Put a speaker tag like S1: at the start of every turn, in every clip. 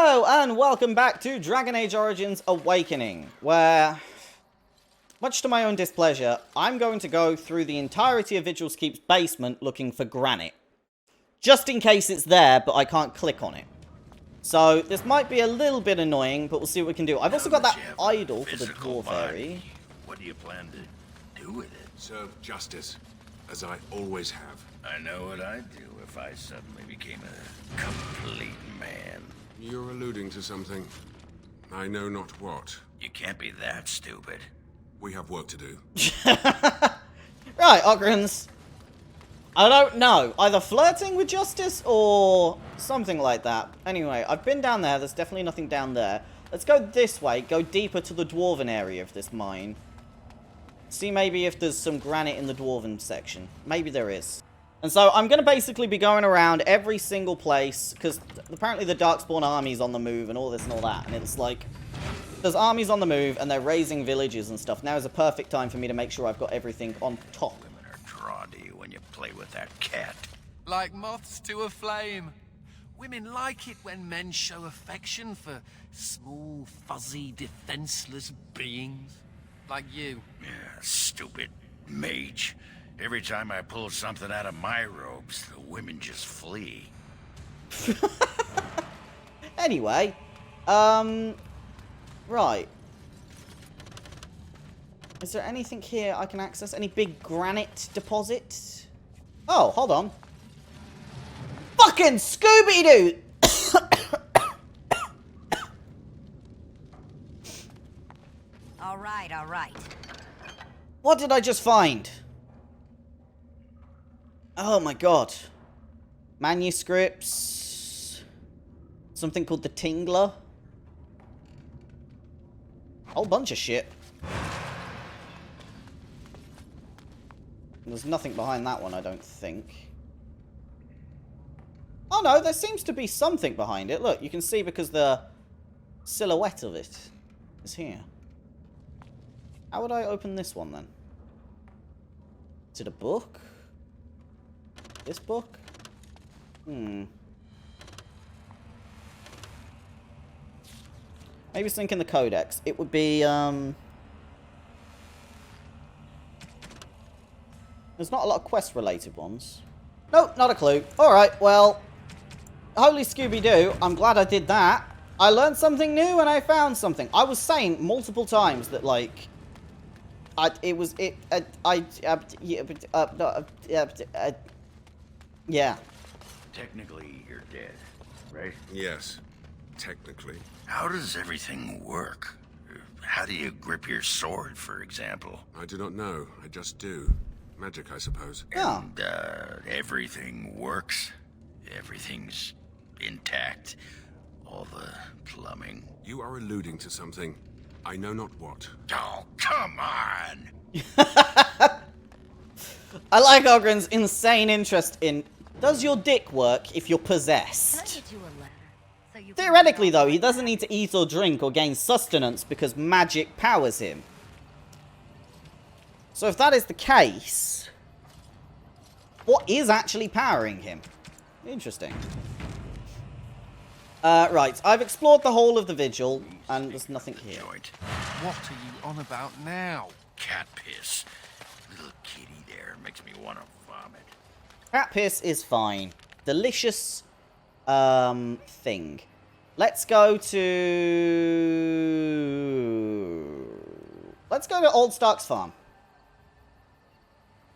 S1: Hello, and welcome back to Dragon Age Origins Awakening, where, much to my own displeasure, I'm going to go through the entirety of Vigil's Keep's basement looking for granite. Just in case it's there, but I can't click on it. So, this might be a little bit annoying, but we'll see what we can do. I've also got that idol for the Dwarf Fairy.
S2: What do you plan to do with it?
S3: Serve justice, as I always have.
S2: I know what I'd do if I suddenly became a complete man.
S3: You're alluding to something. I know not what.
S2: You can't be that stupid.
S3: We have work to do.
S1: Right, Ogrins. I don't know. Either flirting with justice or something like that. Anyway, I've been down there. There's definitely nothing down there. Let's go this way. Go deeper to the Dwarven area of this mine. See maybe if there's some granite in the Dwarven section. Maybe there is. And so I'm going to basically be going around every single place, because apparently the Darkspawn army's on the move and all this and all that. And it's like, there's armies on the move and they're raising villages and stuff. Now is a perfect time for me to make sure I've got everything on top.
S2: Women are drawn to you when you play with that cat.
S4: Like moths to a flame. Women like it when men show affection for small, fuzzy, defenseless beings. Like you.
S2: Yeah, stupid mage. Every time I pull something out of my robes, the women just flee.
S1: Anyway, right. Is there anything here I can access? Any big granite deposit? Oh, hold on. Fucking Scooby-Doo!
S5: All right.
S1: What did I just find? Oh my god. Manuscripts. Something called the Tingler. Whole bunch of shit. There's nothing behind that one, I don't think. Oh no, there seems to be something behind it. Look, you can see because the silhouette of it is here. How would I open this one then? Is it a book? This book? Maybe it's in the codex. It would be, there's not a lot of quest-related ones. Nope, not a clue. Alright, well, holy Scooby-Doo, I'm glad I did that. I learned something new and I found something. I was saying multiple times that, like, yeah.
S2: Technically, you're dead, right?
S3: Yes, technically.
S2: How does everything work? How do you grip your sword, for example?
S3: I do not know. I just do. Magic, I suppose.
S1: Yeah.
S2: And, everything works? Everything's intact? All the plumbing?
S3: You are alluding to something. I know not what.
S2: Oh, come on!
S1: I like Ogren's insane interest in, does your dick work if you're possessed? Theoretically, though, he doesn't need to eat or drink or gain sustenance because magic powers him. So if that is the case, what is actually powering him? Interesting. Right, I've explored the whole of the Vigil, and there's nothing here.
S2: Joint.
S4: What are you on about now?
S2: Cat piss. Little kitty there makes me want to vomit.
S1: Cat piss is fine. Delicious, thing. Let's go to Old Stark's farm.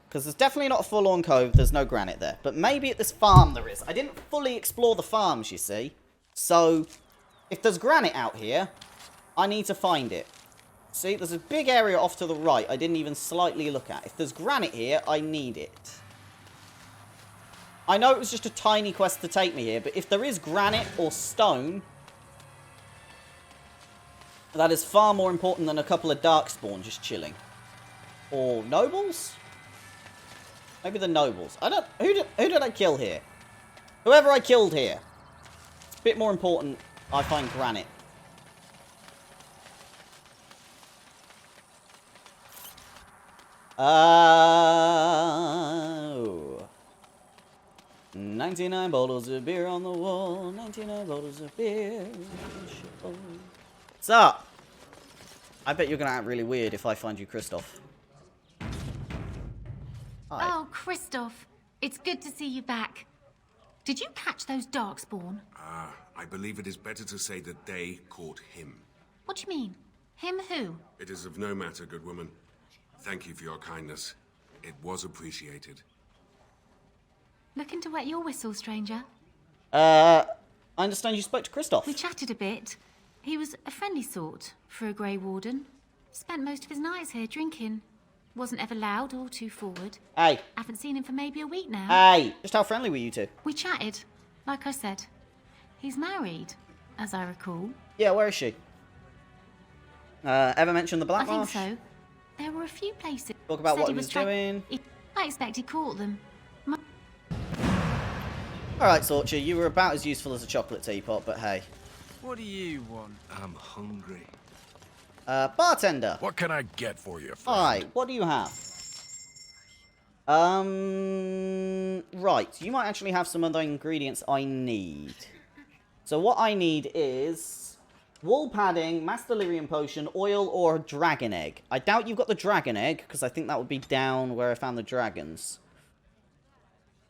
S1: Because there's definitely not a full-on cove, there's no granite there. But maybe at this farm there is. I didn't fully explore the farms, you see. So, if there's granite out here, I need to find it. See, there's a big area off to the right I didn't even slightly look at. If there's granite here, I need it. I know it was just a tiny quest to take me here, but if there is granite or stone, that is far more important than a couple of Darkspawn just chilling. Or nobles? Maybe the nobles. I don't... Who did I kill here? Whoever I killed here. It's a bit more important, I find granite. Oh. 99 bottles of beer on the wall. 99 bottles of beer. What's up? I bet you're gonna act really weird if I find you Christoph. Hi.
S6: Oh, Christoph. It's good to see you back. Did you catch those darkspawn?
S3: I believe it is better to say that they caught him.
S6: What do you mean? Him who?
S3: It is of no matter, good woman. Thank you for your kindness. It was appreciated.
S6: Looking to wet your whistle, stranger?
S1: I understand you spoke to Christoph.
S6: We chatted a bit. He was a friendly sort for a Grey Warden. Spent most of his nights here drinking. Wasn't ever loud or too forward.
S1: Hey.
S6: Haven't seen him for maybe a week now.
S1: Hey. Just how friendly were you two?
S6: We chatted, like I said. He's married, as I recall.
S1: Yeah, where is she? Ever mentioned the Black
S6: I think
S1: Marsh?
S6: so. There were a few places.
S1: Talk about
S6: Said
S1: what he was doing.
S6: I expect he caught them.
S1: Alright, Sorcha, you were about as useful as a chocolate teapot, but hey.
S4: What do you want? I'm hungry.
S1: Bartender.
S2: What can I get for you, friend?
S1: Hi, what do you have? Right, you might actually have some other ingredients I need. So what I need is wool padding, mass delirium potion, oil, or dragon egg. I doubt you've got the dragon egg, because I think that would be down where I found the dragons.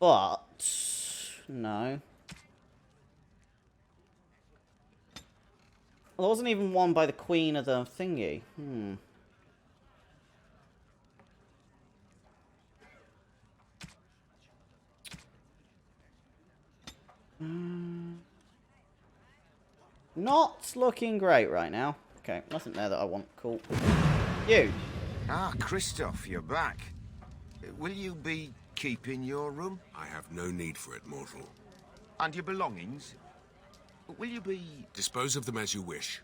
S1: But no. Well, there wasn't even one by the queen of the thingy. Not looking great right now. Okay, nothing there that I want. Cool. You.
S7: Ah, Christoph, you're back. Will you be keeping your room?
S3: I have no need for it, mortal.
S7: And your belongings? Will you be...
S3: Dispose of them as you wish.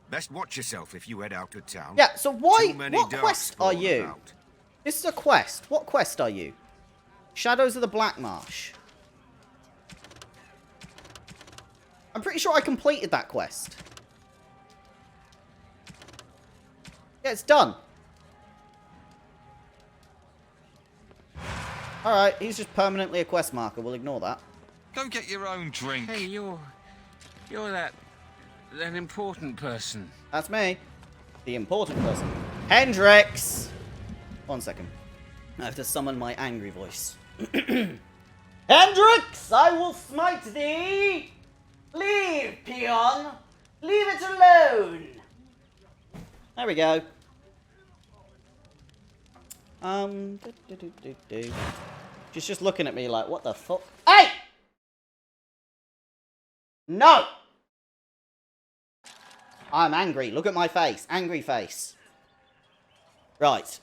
S7: Best watch yourself if you head out of town.
S1: Yeah, so why...
S7: Too many
S1: What
S7: darks
S1: quest are
S7: spawn
S1: you?
S7: about.
S1: This is a quest. What quest are you? Shadows of the Black Marsh. I'm pretty sure I completed that quest. Yeah, it's done. Alright, he's just permanently a quest marker. We'll ignore that.
S8: Go get your own drink.
S9: Hey, you're that important person.
S1: That's me. The important person. Hendrix! 1 second. I have to summon my angry voice. Hendrix! I will smite thee! Leave, peon! Leave it alone! There we go. She's just looking at me like, what the fuck? Hey! No! I'm angry. Look at my face. Angry face. Right.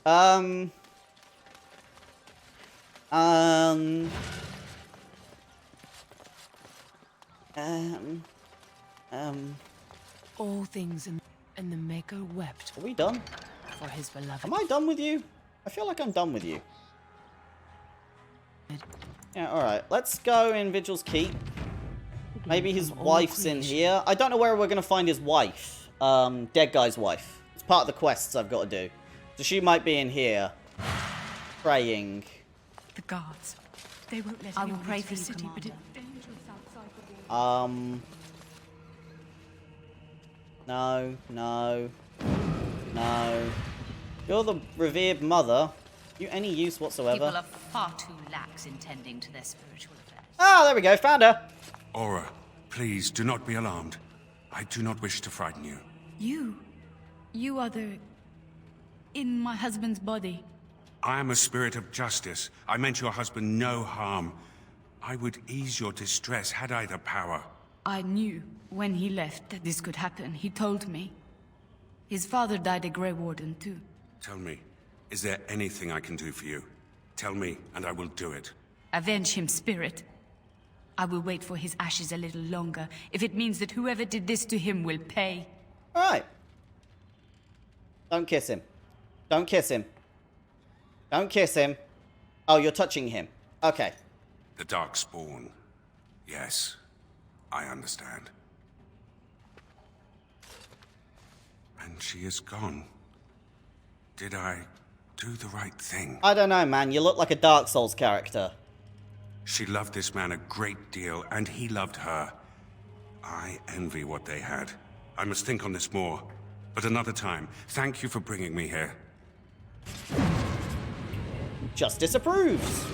S10: All things and the Maker wept
S1: Are we done?
S10: for his beloved.
S1: Am I done with you? I feel like I'm done with you. Yeah, alright. Let's go in Vigil's Keep. Maybe his wife's in here. I don't know where we're going to find his wife. Dead guy's wife. It's part of the quests I've got to do. So she might be in here. Praying.
S10: The guards. They won't let
S6: I will
S10: anyone
S6: pray
S10: into
S6: for
S10: the
S6: you,
S10: city, but
S1: No, no, no. You're the revered mother. You any use whatsoever?
S5: People are far too lax in tending to their spiritual affairs.
S1: Ah, there we go. Found her.
S3: Aura, please do not be alarmed. I do not wish to frighten you.
S10: You are the... in my husband's body.
S3: I am a spirit of justice. I meant your husband no harm. I would ease your distress had I the power.
S10: I knew when he left that this could happen. He told me. His father died a Grey Warden too.
S3: Tell me, is there anything I can do for you? Tell me, and I will do it.
S10: Avenge him, spirit. I will wait for his ashes a little longer, if it means that whoever did this to him will pay.
S1: Alright. Don't kiss him. Don't kiss him. Don't kiss him. Oh, you're touching him. Okay.
S3: The Darkspawn. Yes, I understand. And she is gone. Did I do the right thing?
S1: I don't know, man. You look like a Dark Souls character.
S3: She loved this man a great deal, and he loved her. I envy what they had. I must think on this more. But another time, thank you for bringing me here.
S1: Justice approves.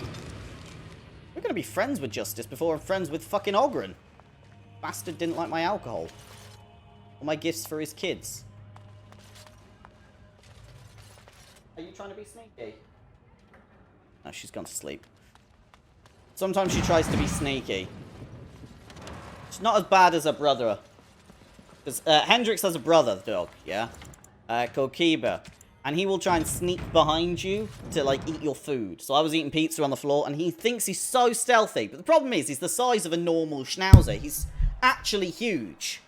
S1: We're gonna be friends with Justice before I'm friends with fucking Ogren. Bastard didn't like my alcohol. Or my gifts for his kids. Are you trying to be sneaky? No, she's gone to sleep. Sometimes she tries to be sneaky. She's not as bad as her brother. Because Hendrix has a brother dog, yeah? Called Kiba. And he will try and sneak behind you to, like, eat your food. So I was eating pizza on the floor, and he thinks he's so stealthy. But the problem is, he's the size of a normal schnauzer. He's actually huge.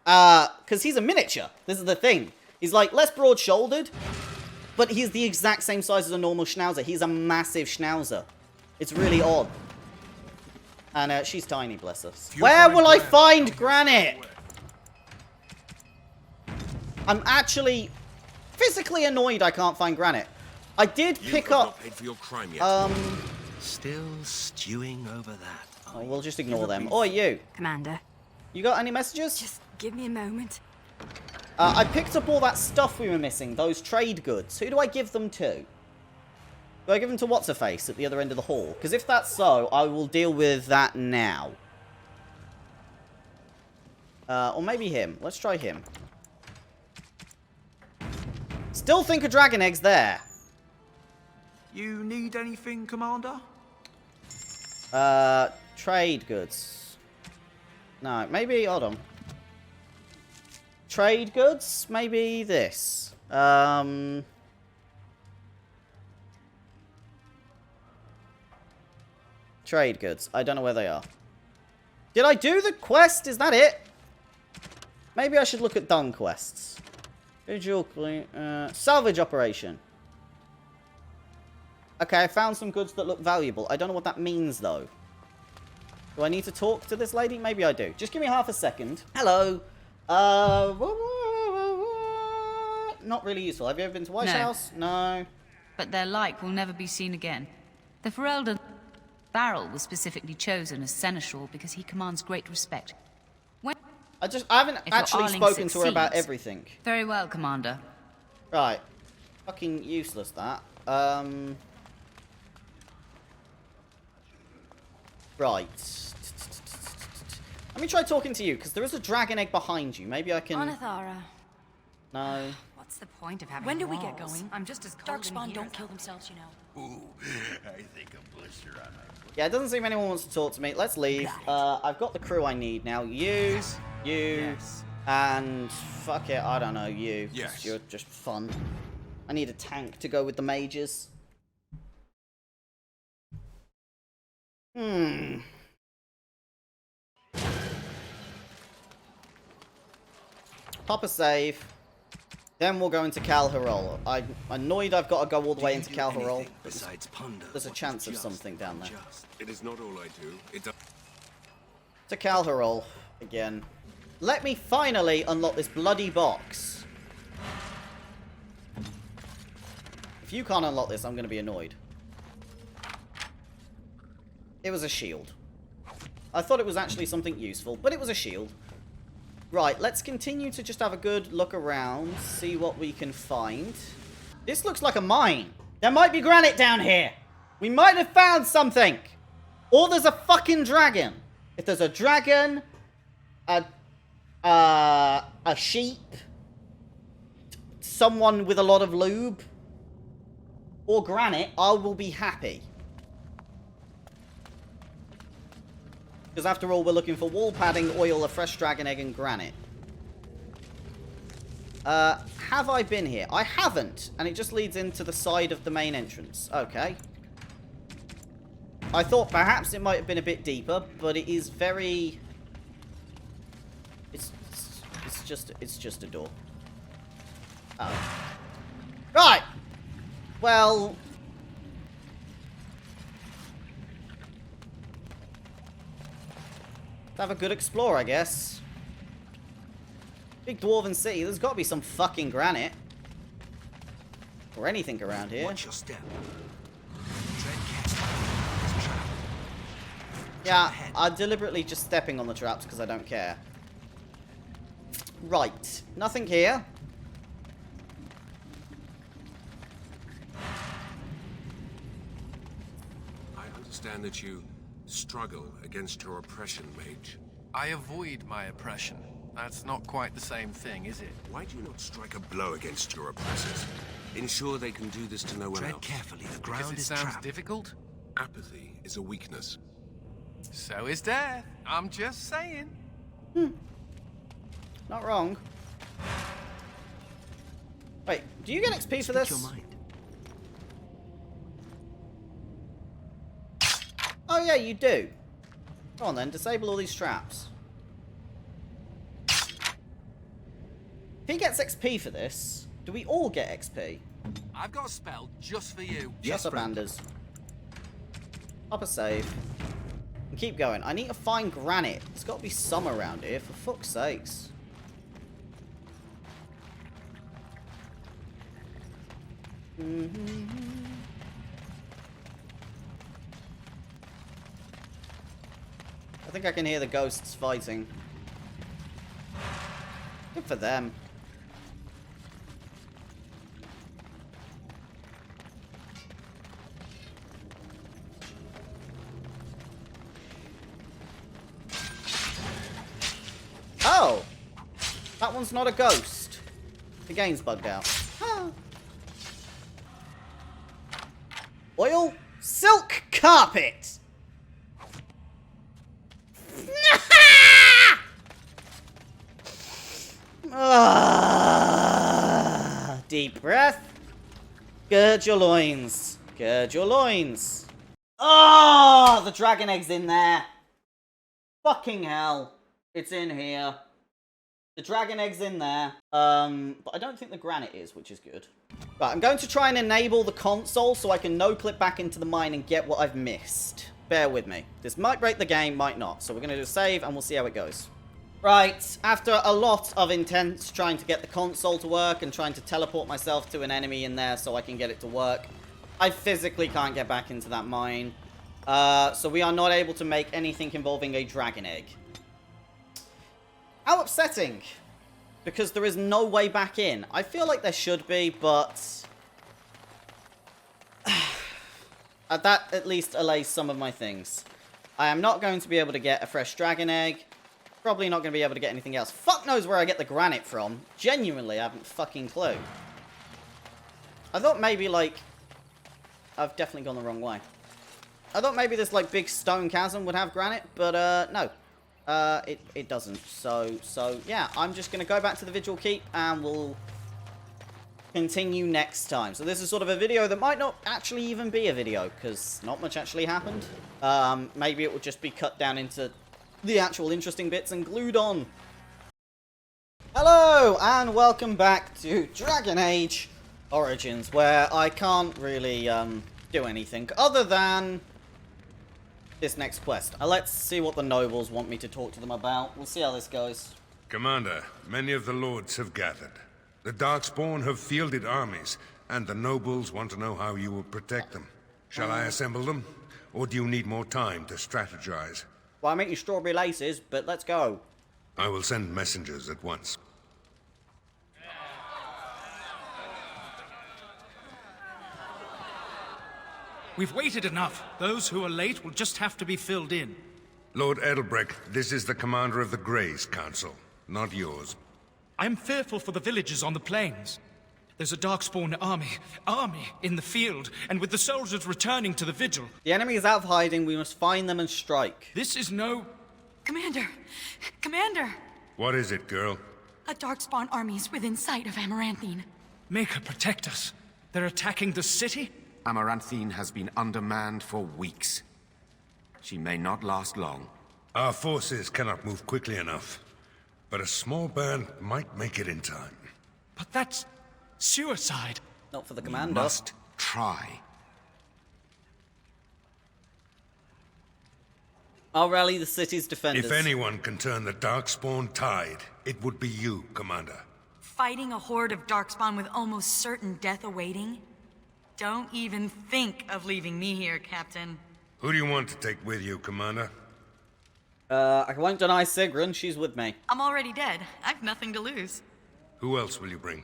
S1: Because he's a miniature. This is the thing. He's, like, less broad-shouldered, but he's the exact same size as a normal schnauzer. He's a massive schnauzer. It's really odd. And she's tiny, bless us. Where will I find granite? I'm actually physically annoyed I can't find granite. I did pick up...
S3: Paid for your crime yet.
S4: Still stewing over that.
S1: Oh, we'll just ignore them. Oi, you.
S10: Commander,
S1: You got any messages?
S10: just give me a moment.
S1: I picked up all that stuff we were missing. Those trade goods. Who do I give them to? Do I give them to What's-Her-Face at the other end of the hall? Because if that's so, I will deal with that now. Or maybe him. Let's try him. Still think a dragon egg's there.
S11: You need anything, Commander?
S1: Trade goods. No, maybe, hold on. Trade goods? Maybe this. Trade goods. I don't know where they are. Did I do the quest? Is that it? Maybe I should look at done quests. Visual clean. Salvage operation. Okay, I found some goods that look valuable. I don't know what that means, though. Do I need to talk to this lady? Maybe I do. Just give me half a second. Hello. Not really useful. Have you ever been to White
S10: No.
S1: House? No.
S10: But their like will never be seen again. The Ferelden Barrel was specifically chosen as seneschal because he commands great respect.
S1: I haven't
S10: If your
S1: actually
S10: Arling
S1: spoken to her about
S10: succeeds-
S1: everything.
S10: Very well, Commander.
S1: Right. Fucking useless, that. Right. Let me try talking to you, because there is a dragon egg behind you. Maybe I can...
S12: Onathara.
S1: No.
S12: What's the point of having
S5: When do we get
S12: walls?
S5: going?
S12: I'm just as cold
S5: Darkspawn
S12: in here
S5: don't
S12: as
S5: kill
S12: out
S5: themselves, you know.
S2: Ooh, I think a blister on my foot.
S1: Yeah, it doesn't seem anyone wants to talk to me. Let's leave. I've got the crew I need now. You, and... Fuck it, I don't know, you. 'Cause
S3: Yes.
S1: You're just fun. I need a tank to go with the mages. Pop a save. Then we'll go into Calharol. I'm annoyed I've got to go all the way into Calharol.
S4: Besides ponder.
S1: There's a chance of something down there.
S3: It is not all I do. It does.
S1: To Calharol again. Let me finally unlock this bloody box. If you can't unlock this, I'm going to be annoyed. It was a shield. I thought it was actually something useful, but it was a shield. Right, let's continue to just have a good look around, see what we can find. This looks like a mine. There might be granite down here. We might have found something. Or there's a fucking dragon. If there's a dragon, a sheep, someone with a lot of lube, or granite, I will be happy. Because after all, we're looking for wall padding, oil, a fresh dragon egg, and granite. Have I been here? I haven't. And it just leads into the side of the main entrance. Okay. I thought perhaps it might have been a bit deeper, but it is very... It's just a door. Oh. Right! Well... Have a good explore, I guess. Big dwarven city. There's got to be some fucking granite. Or anything around here.
S4: Watch your step. Tread carefully.
S1: Yeah, I'm deliberately just stepping on the traps because I don't care. Right. Nothing here.
S3: I understand that you struggle against your oppression, mage.
S4: I avoid my oppression. That's not quite the same thing, is it?
S3: Why do you not strike a blow against your oppressors? Ensure they can do this to no one else.
S11: Carefully, the
S4: Because
S11: ground
S4: it
S11: is
S4: sounds
S11: trapped.
S4: difficult?
S3: Apathy is a weakness.
S4: So is death. I'm just saying.
S1: Not wrong. Wait, do you get XP for this?
S11: Your mind.
S1: Oh yeah, you do. Come on then, disable all these traps. If he gets XP for this, do we all get XP?
S4: I've got a spell just for you.
S1: Shut up, Anders. Up a save. And keep going. I need to find granite. There's got to be some around here, for fuck's sakes. I think I can hear the ghosts fighting. Good for them. Oh! That one's not a ghost. The game's bugged out. Ah. Oil? Silk carpet! Deep breath. Gird your loins. Gird your loins. Oh, the dragon egg's in there. Fucking hell. It's in here. The dragon egg's in there. But I don't think the granite is, which is good. Right, I'm going to try and enable the console so I can no-clip back into the mine and get what I've missed. Bear with me. This might break the game, might not. So we're going to do a save and we'll see how it goes. Right, after a lot of intense trying to get the console to work and trying to teleport myself to an enemy in there so I can get it to work, I physically can't get back into that mine. So we are not able to make anything involving a dragon egg. How upsetting, because there is no way back in. I feel like there should be, but that at least allays some of my things. I am not going to be able to get a fresh dragon egg. Probably not going to be able to get anything else. Fuck knows where I get the granite from. Genuinely, I haven't fucking clue. I thought maybe, like... I've definitely gone the wrong way. I thought maybe this, like, big stone chasm would have granite, but, no. It doesn't. So, yeah, I'm just going to go back to the Vigil Keep, and we'll continue next time. So this is sort of a video that might not actually even be a video, because not much actually happened. Maybe it will just be cut down into the actual interesting bits and glued on. Hello, and welcome back to Dragon Age Origins, where I can't really, do anything other than this next quest. Let's see what the nobles want me to talk to them about. We'll see how this goes.
S3: Commander, many of the lords have gathered. The Darkspawn have fielded armies, and the nobles want to know how you will protect them. Shall I assemble them, or do you need more time to strategize?
S1: Well, I'm eating strawberry laces, but let's go.
S3: I will send messengers at once.
S12: We've waited enough. Those who are late will just have to be filled in.
S3: Lord Edelbrecht, this is the commander of the Greys Council, not yours.
S12: I'm fearful for the villagers on the plains. There's a Darkspawn army in the field, and with the soldiers returning to the vigil.
S1: The enemy is out of hiding. We must find them and strike.
S12: This is no...
S10: Commander! Commander!
S3: What is it, girl?
S10: A Darkspawn army is within sight of Amaranthine.
S12: Make her protect us. They're attacking the city?
S13: Amaranthine has been undermanned for weeks. She may not last long.
S3: Our forces cannot move quickly enough, but a small band might make it in time.
S12: But that's suicide.
S1: Not for the
S13: We
S1: commander.
S13: must try.
S1: I'll rally the city's defenders.
S3: If anyone can turn the Darkspawn tide, it would be you, Commander.
S10: Fighting a horde of Darkspawn with almost certain death awaiting? Don't even think of leaving me here, Captain.
S3: Who do you want to take with you, Commander?
S1: I won't deny Sigrun, she's with me.
S14: I'm already dead. I've nothing to lose.
S3: Who else will you bring?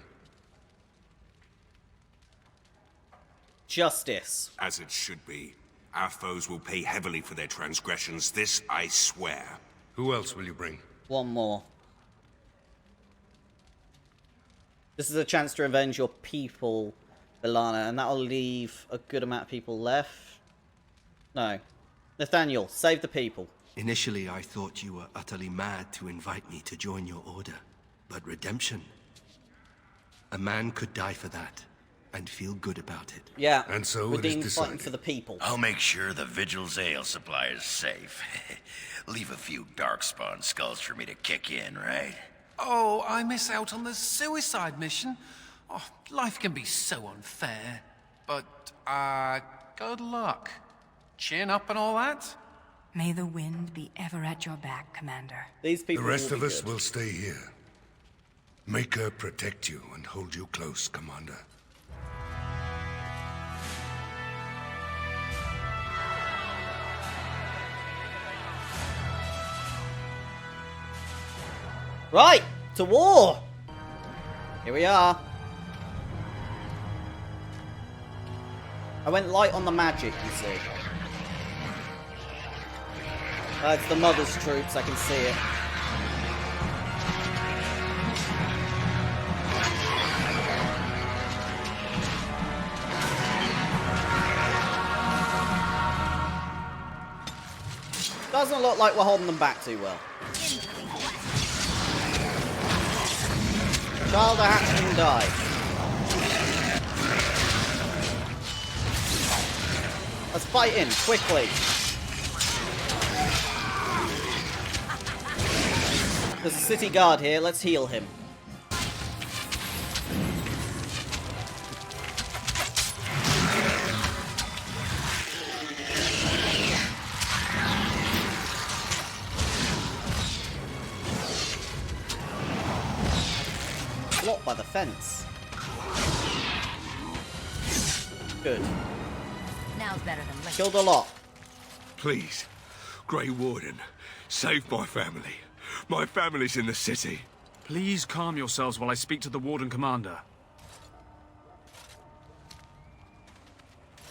S1: Justice.
S15: As it should be. Our foes will pay heavily for their transgressions, this I swear.
S3: Who else will you bring?
S1: One more. This is a chance to revenge your people, Ilana, and that'll leave a good amount of people left. No. Nathaniel, save the people.
S16: Initially, I thought you were utterly mad to invite me to join your order. But redemption... a man could die for that, and feel good about it.
S1: Yeah,
S3: and so
S1: redeemed
S3: it is
S1: fighting
S3: decided.
S1: for the people.
S2: I'll make sure the Vigil's ale supply is safe. Leave a few Darkspawn skulls for me to kick in, right?
S4: Oh, I miss out on the suicide mission. Oh, life can be so unfair. But, good luck. Chin up and all that?
S10: May the wind be ever at your back, Commander.
S1: These people
S3: The rest
S1: will
S3: of
S1: be
S3: us
S1: good.
S3: will stay here. Make her protect you and hold you close, Commander.
S1: Right, to war! Here we are. I went light on the magic, you see. It's the Mother's troops, I can see it. Doesn't look like we're holding them back too well. Child hatched and died. Let's fight in, quickly. There's a city guard here, let's heal him. Blocked by the fence. Good.
S5: Now's better than later.
S1: Killed a lot.
S15: Please, Grey Warden, save my family. My family's in the city.
S12: Please calm yourselves while I speak to the Warden Commander.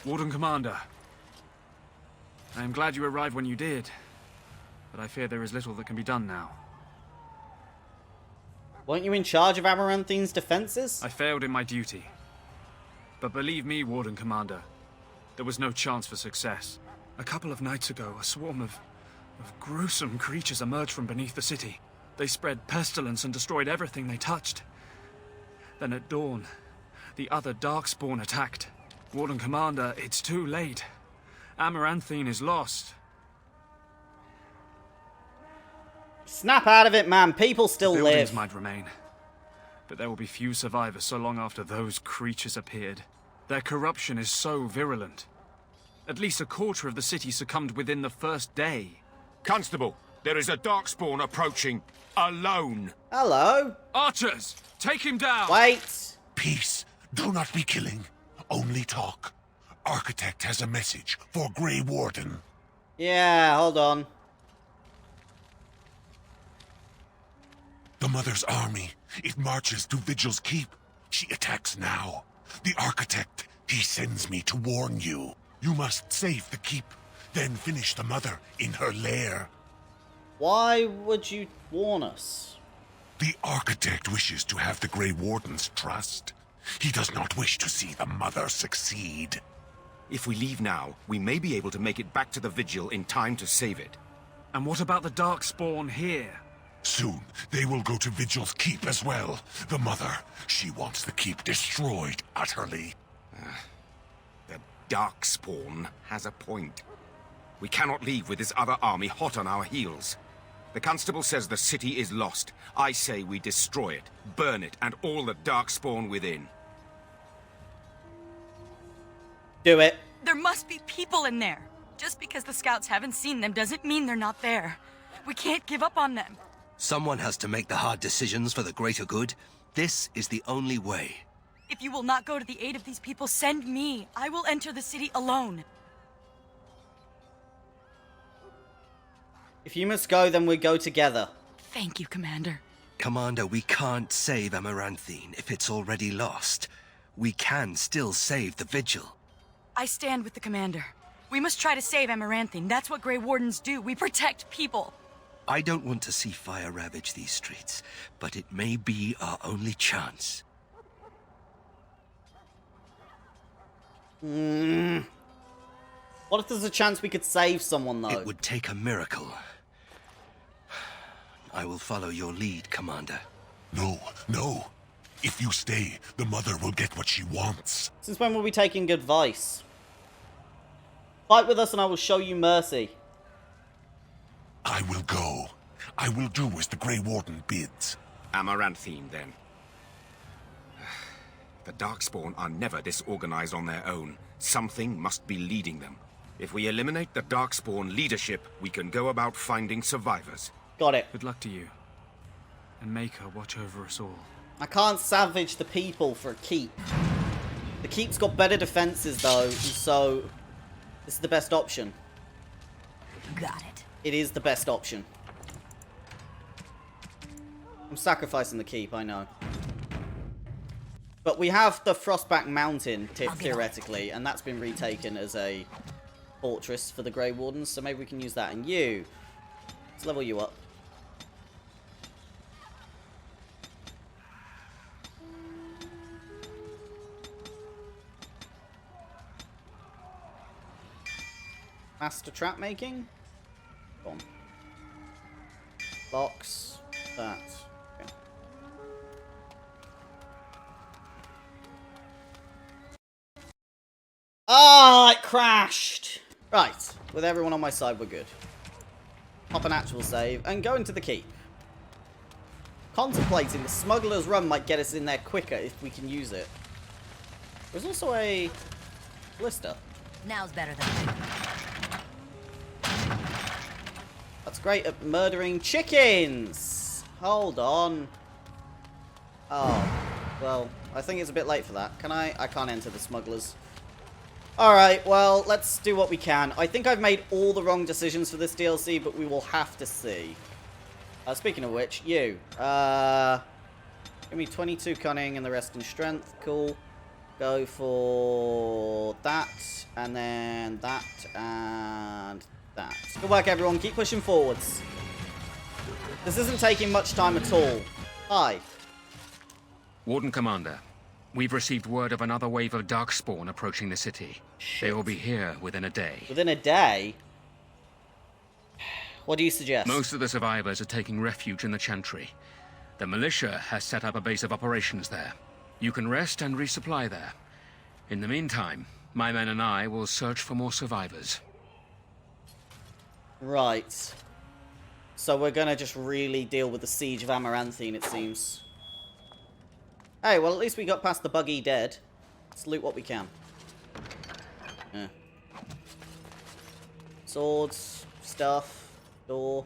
S12: Warden Commander. I am glad you arrived when you did, but I fear there is little that can be done now.
S1: Weren't you in charge of Amaranthine's defenses?
S12: I failed in my duty. But believe me, Warden Commander, there was no chance for success. A couple of nights ago, a swarm of gruesome creatures emerged from beneath the city. They spread pestilence and destroyed everything they touched. Then at dawn, the other Darkspawn attacked. Warden Commander, it's too late. Amaranthine is lost.
S1: Snap out of it, man. People still
S12: The buildings
S1: live.
S12: might remain, but there will be few survivors so long after those creatures appeared. Their corruption is so virulent. At least a quarter of the city succumbed within the first day.
S13: Constable, there is a Darkspawn approaching. Alone.
S1: Hello?
S12: Archers, take him down!
S1: Wait!
S17: Peace. Do not be killing. Only talk. Architect has a message for Grey Warden.
S1: Yeah, hold on.
S17: The Mother's army. It marches to Vigil's Keep. She attacks now. The Architect, he sends me to warn you. You must save the Keep, then finish the Mother in her lair.
S1: Why would you warn us?
S17: The Architect wishes to have the Grey Warden's trust. He does not wish to see the Mother succeed.
S13: If we leave now, we may be able to make it back to the Vigil in time to save it.
S12: And what about the Darkspawn here?
S17: Soon, they will go to Vigil's Keep as well. The Mother, she wants the Keep destroyed utterly.
S13: The Darkspawn has a point. We cannot leave with this other army hot on our heels. The Constable says the city is lost. I say we destroy it, burn it, and all the Darkspawn within.
S1: Do it.
S14: There must be people in there. Just because the scouts haven't seen them doesn't mean they're not there. We can't give up on them.
S16: Someone has to make the hard decisions for the greater good. This is the only way.
S14: If you will not go to the aid of these people, send me. I will enter the city alone.
S1: If you must go, then we go together.
S14: Thank you, Commander.
S16: Commander, we can't save Amaranthine if it's already lost. We can still save the Vigil.
S14: I stand with the Commander. We must try to save Amaranthine. That's what Grey Wardens do. We protect people.
S16: I don't want to see fire ravage these streets, but it may be our only chance.
S1: What if there's a chance we could save someone, though?
S16: It would take a miracle. I will follow your lead, Commander.
S17: No, no. If you stay, the mother will get what she wants.
S1: Since when were we taking advice? Fight with us and I will show you mercy.
S17: I will go. I will do as the Grey Warden bids.
S13: Amaranthine, then. The Darkspawn are never disorganized on their own. Something must be leading them. If we eliminate the Darkspawn leadership, we can go about finding survivors.
S1: Got it.
S12: Good luck to you. And make her watch over us all.
S1: I can't savage the people for a keep. The keep's got better defenses, though, so this is the best option.
S5: Got it.
S1: It is the best option. I'm sacrificing the keep, I know. But we have the Frostback Mountain, theoretically, and that's been retaken as a fortress for the Grey Wardens, so maybe we can use that. And you, let's level you up. Master trap making? Go on. Box. That. Okay. Ah, it crashed! Right. With everyone on my side, we're good. Pop an actual save and go into the keep. Contemplating the Smuggler's Run might get us in there quicker if we can use it. There's also a blister.
S5: Now's better than later.
S1: That's great at murdering chickens. Hold on. Oh, well, I think it's a bit late for that. Can I? I can't enter the smugglers. Alright, well, let's do what we can. I think I've made all the wrong decisions for this DLC, but we will have to see. Speaking of which, you. Give me 22 cunning and the rest in strength. Cool. Go for that, and then that, and that. Good work, everyone. Keep pushing forwards. This isn't taking much time at all. Hi.
S9: Warden Commander, we've received word of another wave of Darkspawn approaching the city. They will be here within a day.
S1: Within a day? What do you suggest?
S9: Most of the survivors are taking refuge in the Chantry. The militia has set up a base of operations there. You can rest and resupply there. In the meantime, my men and I will search for more survivors.
S1: Right. So we're gonna just really deal with the siege of Amaranthine, it seems. Hey, well, at least we got past the buggy dead. Let's loot what we can. Yeah. Swords, stuff, door.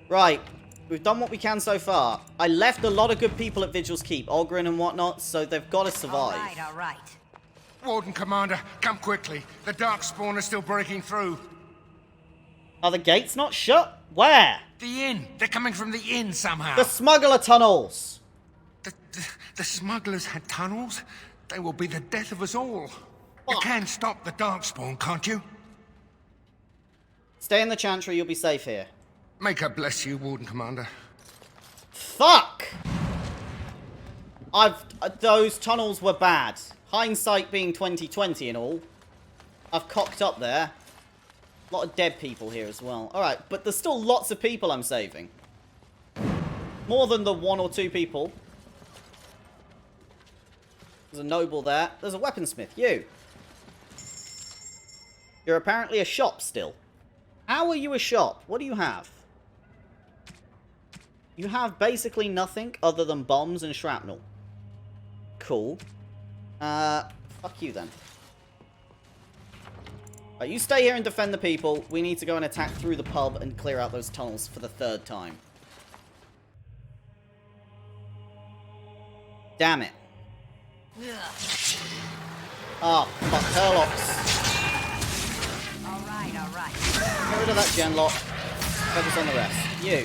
S1: Right. We've done what we can so far. I left a lot of good people at Vigil's Keep, Ogren and whatnot, so they've got to survive.
S5: All right.
S2: Warden Commander, come quickly. The Darkspawn are still breaking through.
S1: Are the gates not shut? Where?
S2: The inn. They're coming from the inn somehow.
S1: The smuggler tunnels.
S2: The smugglers had tunnels? They will be the death of us all. You can stop the Darkspawn, can't you?
S1: Stay in the Chantry, you'll be safe here.
S2: Make her bless you, Warden Commander.
S1: Fuck! Those tunnels were bad. Hindsight being 2020 and all. I've cocked up there. A lot of dead people here as well. Alright, but there's still lots of people I'm saving. More than the 1 or 2 people. There's a noble there. There's a weaponsmith. You. You're apparently a shop still. How are you a shop? What do you have? You have basically nothing other than bombs and shrapnel. Cool. Fuck you then. Right, you stay here and defend the people. We need to go and attack through the pub and clear out those tunnels for the 3rd time. Damn it. Ah, fuck, Herlocks.
S5: All right.
S1: Get rid of that genlock. Focus on the rest. You.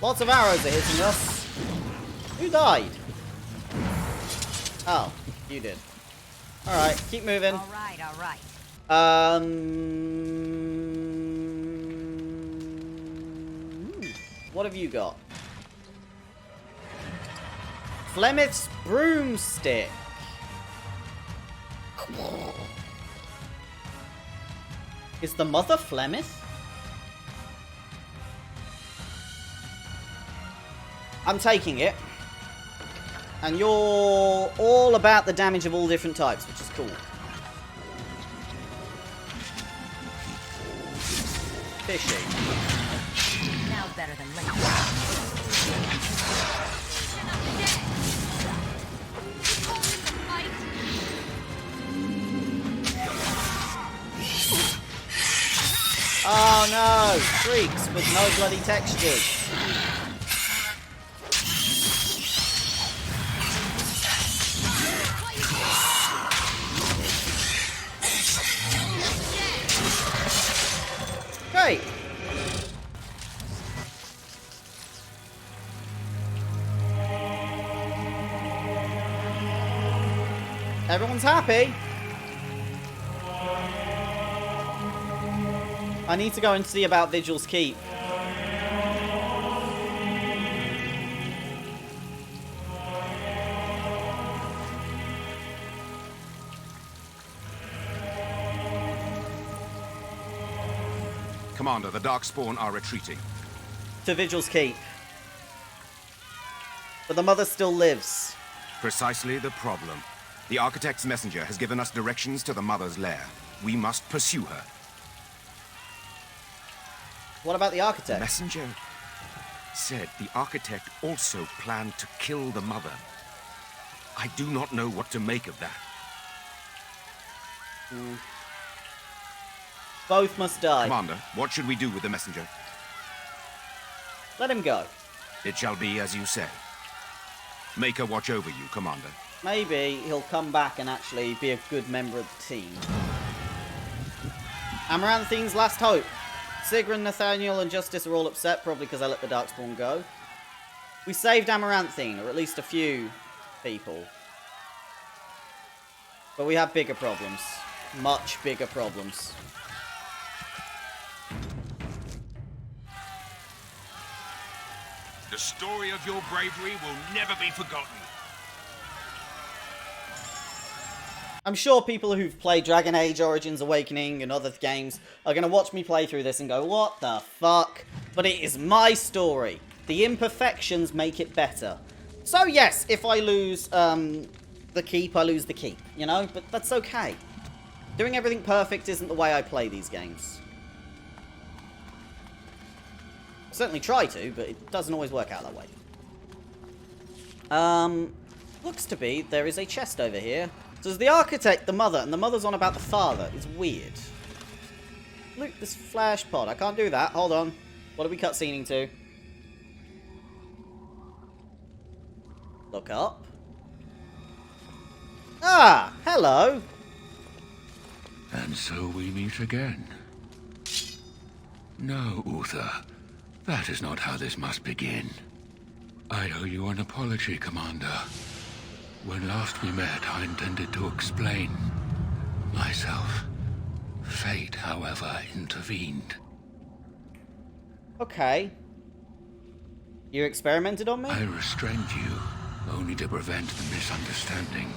S1: Lots of arrows are hitting us. Who died? Oh, you did. Alright, keep moving.
S5: Alright, alright.
S1: What have you got? Flemeth's broomstick. Is the mother Flemeth? I'm taking it. And you're all about the damage of all different types, which is cool. Fishy.
S5: Now better than later.
S1: Oh no! Freaks with no bloody textures. Great! Everyone's happy. I need to go and see about Vigil's Keep.
S13: Commander, the Darkspawn are retreating.
S1: To Vigil's Keep. But the mother still lives.
S13: Precisely the problem. The Architect's messenger has given us directions to the Mother's lair. We must pursue her.
S1: What about the Architect?
S13: The messenger said the Architect also planned to kill the Mother. I do not know what to make of that.
S1: Both must die.
S13: Commander, what should we do with the messenger?
S1: Let him go.
S13: It shall be as you say. Make her watch over you, Commander.
S1: Maybe he'll come back and actually be a good member of the team. Amaranthine's last hope. Sigrun, Nathaniel, and Justice are all upset, probably because I let the Darkspawn go. We saved Amaranthine, or at least a few people. But we have bigger problems. Much bigger problems.
S15: The story of your bravery will never be forgotten.
S1: I'm sure people who've played Dragon Age Origins Awakening and other games are going to watch me play through this and go, what the fuck? But it is my story. The imperfections make it better. So yes, if I lose the keep, I lose the keep, you know? But that's okay. Doing everything perfect isn't the way I play these games. I certainly try to, but it doesn't always work out that way. Looks to be there is a chest over here. So there's the Architect, the Mother, and the Mother's on about the Father. It's weird. Look, this flash pod. I can't do that. Hold on. What are we cutscening to? Look up. Ah, hello.
S9: And so we meet again. No, Uther. That is not how this must begin. I owe you an apology, Commander. When last we met, I intended to explain myself. Fate, however, intervened.
S1: Okay. You experimented on me?
S9: I restrained you, only to prevent the misunderstanding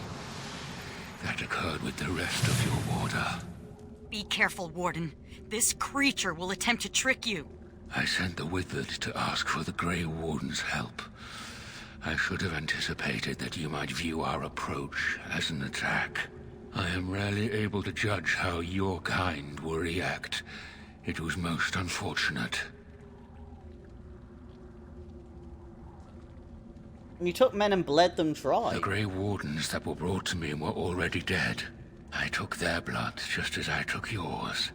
S9: that occurred with the rest of your order.
S14: Be careful, Warden. This creature will attempt to trick you.
S9: I sent the Wizard to ask for the Grey Warden's help. I should have anticipated that you might view our approach as an attack. I am rarely able to judge how your kind will react. It was most unfortunate.
S1: You took men and bled them dry.
S9: The Grey Wardens that were brought to me were already dead. I took their blood just as I took yours,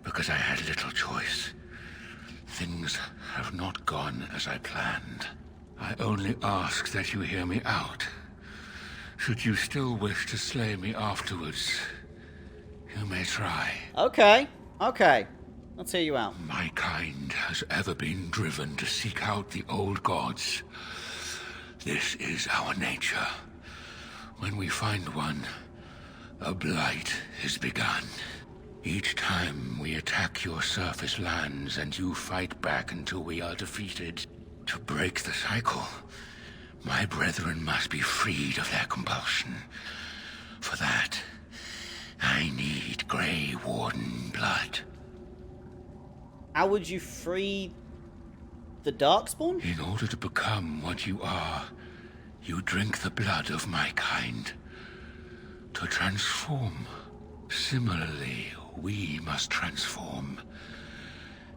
S9: because I had little choice. Things have not gone as I planned. I only ask that you hear me out. Should you still wish to slay me afterwards, you may try.
S1: Okay, okay. Let's hear you out.
S9: My kind has ever been driven to seek out the old gods. This is our nature. When we find one, a blight is begun. Each time we attack your surface lands and you fight back until we are defeated. To break the cycle, my brethren must be freed of their compulsion. For that, I need Grey Warden blood.
S1: How would you free the Darkspawn?
S9: In order to become what you are, you drink the blood of my kind. To transform. Similarly, we must transform.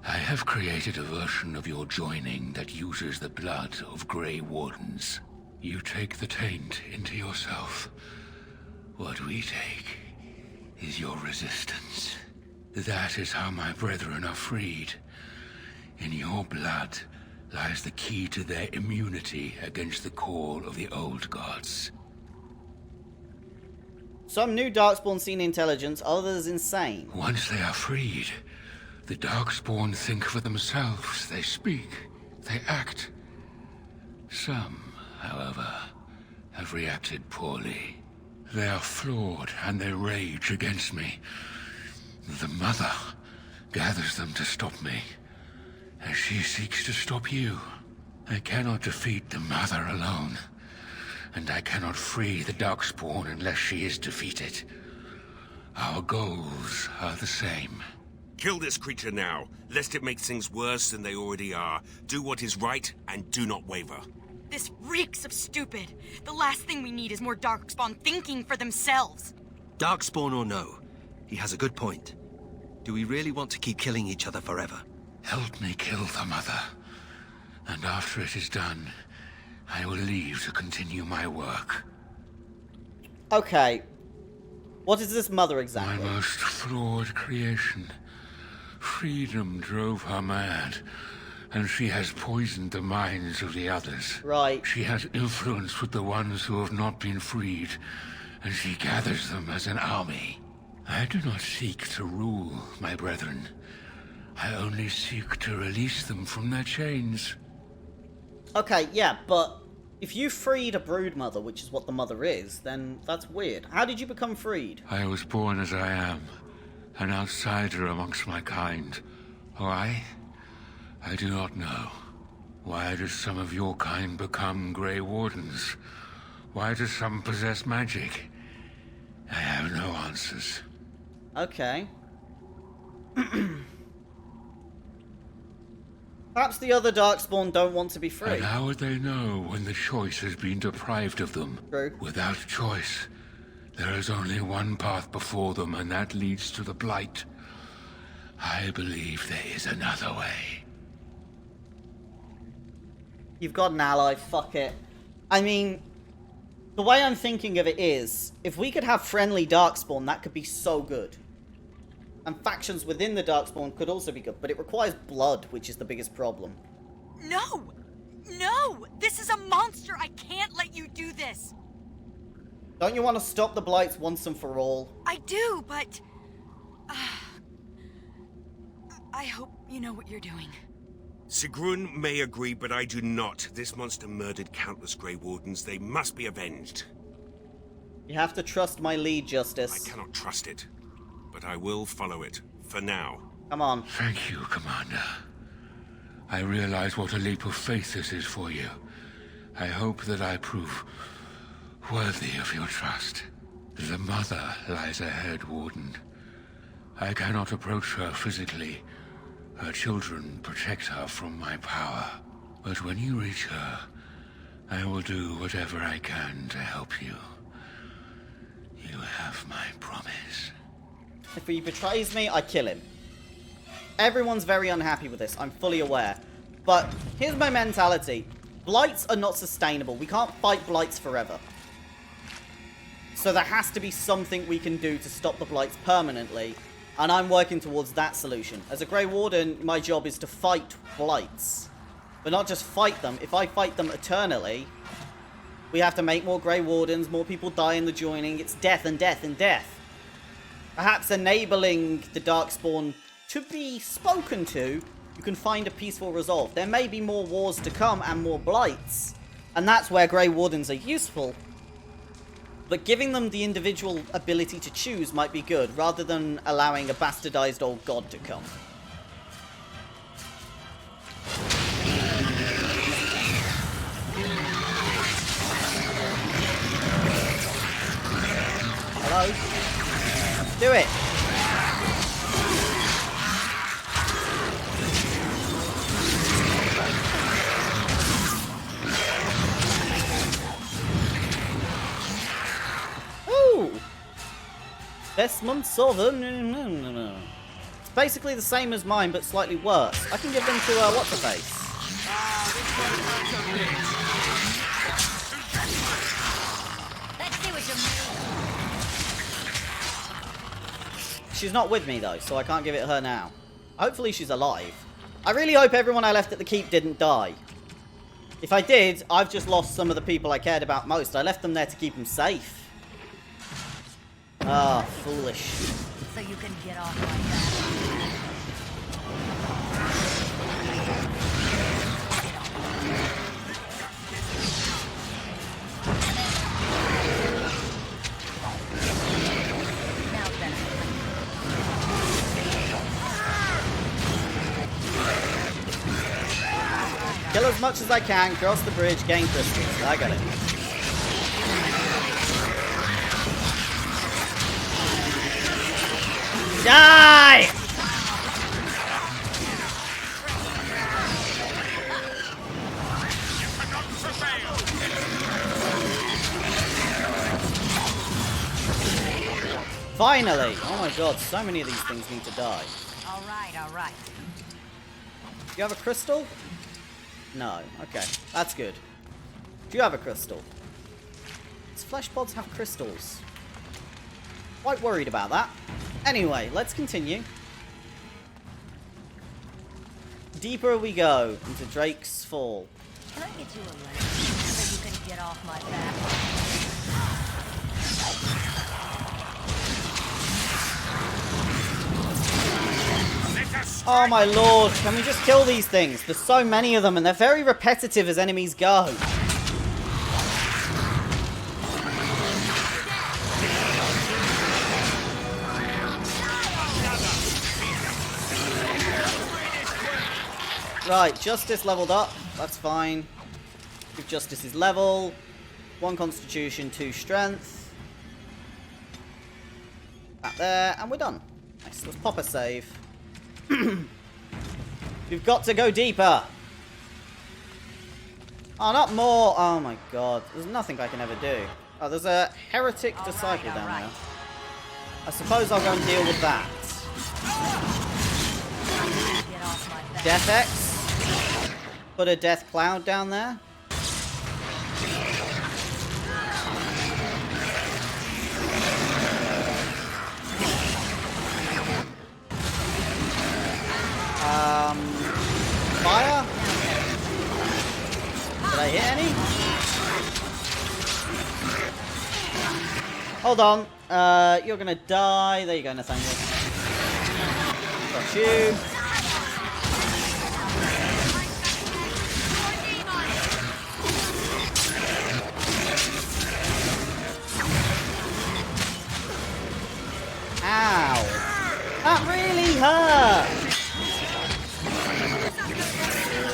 S9: I have created a version of your joining that uses the blood of Grey Wardens. You take the taint into yourself. What we take is your resistance. That is how my brethren are freed. In your blood lies the key to their immunity against the call of the old gods.
S1: Some new Darkspawn seen intelligence, others insane.
S9: Once they are freed, the Darkspawn think for themselves. They speak, they act. Some, however, have reacted poorly. They are flawed and they rage against me. The Mother gathers them to stop me, as she seeks to stop you. I cannot defeat the Mother alone, and I cannot free the Darkspawn unless she is defeated. Our goals are the same.
S13: Kill this creature now, lest it makes things worse than they already are. Do what is right, and do not waver.
S14: This reeks of stupid. The last thing we need is more Darkspawn thinking for themselves.
S16: Darkspawn or no, he has a good point. Do we really want to keep killing each other forever?
S9: Help me kill the Mother, and after it is done, I will leave to continue my work.
S1: Okay. What is this Mother exactly?
S9: My most flawed creation. Freedom drove her mad, and she has poisoned the minds of the others.
S1: Right.
S9: She has influence with the ones who have not been freed, and she gathers them as an army. I do not seek to rule, my brethren. I only seek to release them from their chains.
S1: Okay, yeah, but if you freed a broodmother, which is what the Mother is, then that's weird. How did you become freed?
S9: I was born as I am, an outsider amongst my kind. Why? I do not know. Why do some of your kind become Grey Wardens? Why do some possess magic? I have no answers.
S1: Okay. Perhaps the other Darkspawn don't want to be free.
S9: And how would they know when the choice has been deprived of them?
S1: True.
S9: Without choice, there is only one path before them, and that leads to the Blight. I believe there is another way.
S1: You've got an ally, fuck it. I mean, the way I'm thinking of it is, if we could have friendly Darkspawn, that could be so good. And factions within the Darkspawn could also be good, but it requires blood, which is the biggest problem.
S14: No! No! This is a monster! I can't let you do this!
S1: Don't you want to stop the Blights once and for all?
S14: I do, but... I hope you know what you're doing.
S13: Sigrun may agree, but I do not. This monster murdered countless Grey Wardens. They must be avenged.
S1: You have to trust my lead, Justice.
S13: I cannot trust it, but I will follow it, for now.
S1: Come on.
S9: Thank you, Commander. I realize what a leap of faith this is for you. I hope that I prove worthy of your trust. The Mother lies ahead, Warden. I cannot approach her physically. Her children protect her from my power. But when you reach her, I will do whatever I can to help you. You have my promise.
S1: If he betrays me, I kill him. Everyone's very unhappy with this, I'm fully aware. But here's my mentality. Blights are not sustainable. We can't fight Blights forever. So there has to be something we can do to stop the Blights permanently. And I'm working towards that solution. As a Grey Warden, my job is to fight Blights. But not just fight them. If I fight them eternally, We have to make more Grey Wardens, more people die in the joining. It's death and death and death. Perhaps enabling the Darkspawn to be spoken to, you can find a peaceful resolve. There may be more wars to come and more blights, and that's where Grey Wardens are useful. But giving them the individual ability to choose might be good, rather than allowing a bastardized old god to come. Hello? Do it! Ooh! Best months of them. It's basically the same as mine, but slightly worse. I can give them to, what's-her-face?
S5: Let's see what you mean.
S1: She's not with me, though, so I can't give it her now. Hopefully she's alive. I really hope everyone I left at the keep didn't die. If I did, I've just lost some of the people I cared about most. I left them there to keep them safe. Ah, foolish.
S5: So you can get off like that.
S1: Kill as much as I can, cross the bridge, gain crystals. I got it. Die! Finally! Oh my god, so many of these things need to die.
S5: Alright, alright.
S1: Do you have a crystal? No. Okay, that's good. Do you have a crystal? Does flesh pods have crystals? Quite worried about that. Anyway, let's continue. Deeper we go into Drake's Fall.
S5: Can I get you a leg so you can get off my back?
S1: Oh my lord, can we just kill these things? There's so many of them and they're very repetitive as enemies go. Right, Justice leveled up. That's fine. Give Justice his level. 1 Constitution, 2 Strength. That there, and we're done. Nice, let's pop a save. We've got to go deeper. Oh, not more. Oh my god. There's nothing I can ever do. Oh, there's a heretic disciple down there. I suppose I'll go and deal with that. Death X. Put a death cloud down there. Fire? Did I hit any? Hold on. You're gonna die. There you go, Nathaniel. Got you. Ow. That really hurt.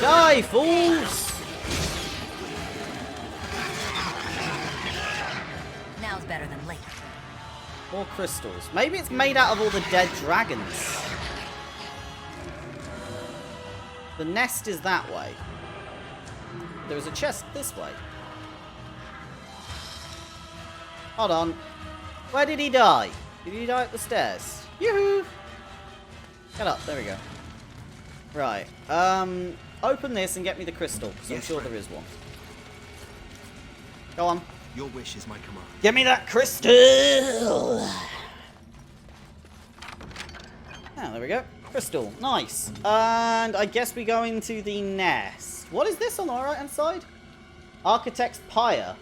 S1: Die, fools!
S5: Now's better than later.
S1: More crystals. Maybe it's made out of all the dead dragons. The nest is that way. There is a chest this way. Hold on. Where did he die? Did he die up the stairs? Yoo-hoo! Get up. There we go. Right. Open this and get me the crystal, because I'm sure there is one. Go on.
S16: Your wish is my command.
S1: Get me that crystal! Ah, there we go. Crystal. Nice. And I guess we go into the nest. What is this on the right-hand side? Architect's Pyre.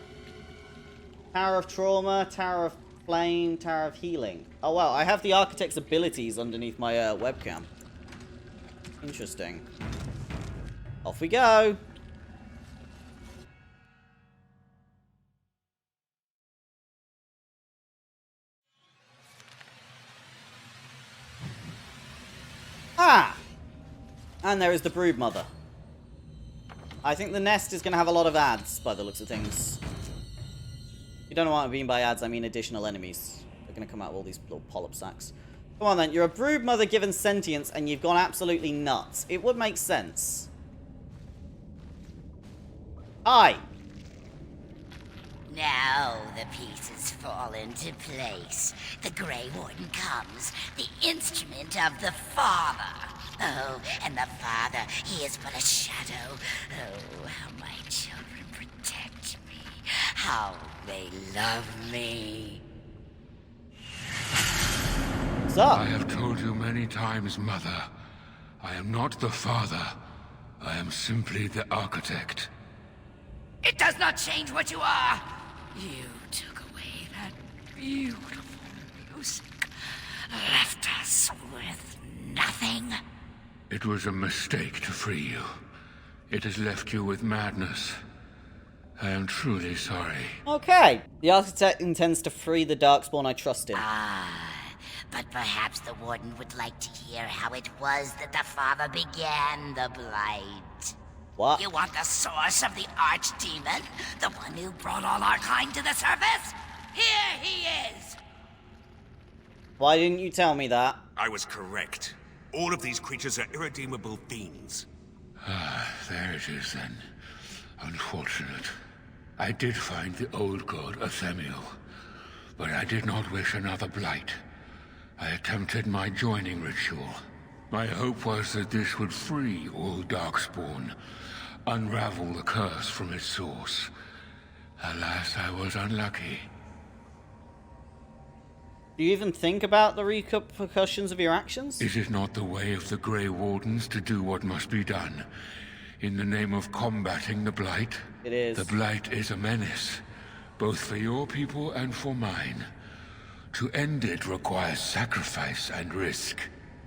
S1: Tower of Trauma, Tower of Flame, Tower of Healing. Oh wow, I have the Architect's abilities underneath my webcam. Interesting. Off we go. Ah! And there is the Broodmother. I think the nest is going to have a lot of ads, by the looks of things. If you don't know what I mean by ads, I mean additional enemies. They're going to come out with all these little polyp sacks. Come on then, you're a Broodmother given sentience, and you've gone absolutely nuts. It would make sense. Hi!
S18: Now the pieces fall into place. The Grey Warden comes, the instrument of the Father. Oh, and the Father, he is but a shadow. Oh, how my children protect me. How they love me.
S1: What's up?
S9: I have told you many times, Mother. I am not the Father. I am simply the Architect.
S18: It does not change what you are. You took away that beautiful music, left us with nothing.
S9: It was a mistake to free you. It has left you with madness. I am truly sorry.
S1: Okay. The Architect intends to free the Darkspawn. I trust him.
S18: But perhaps the Warden would like to hear how it was that the Father began the Blight.
S1: What?
S18: You want the source of the Archdemon? The one who brought all our kind to the surface? Here he is!
S1: Why didn't you tell me that?
S19: I was correct. All of these creatures are irredeemable fiends.
S9: Ah, there it is then. Unfortunate. I did find the old god Athemiel, but I did not wish another blight. I attempted my joining ritual. My hope was that this would free all Darkspawn, unravel the curse from its source. Alas, I was unlucky.
S1: Do you even think about the repercussions of your actions?
S9: Is it not the way of the Grey Wardens to do what must be done, in the name of combating the Blight?
S1: It is.
S9: The Blight is a menace, both for your people and for mine. To end it requires sacrifice and risk.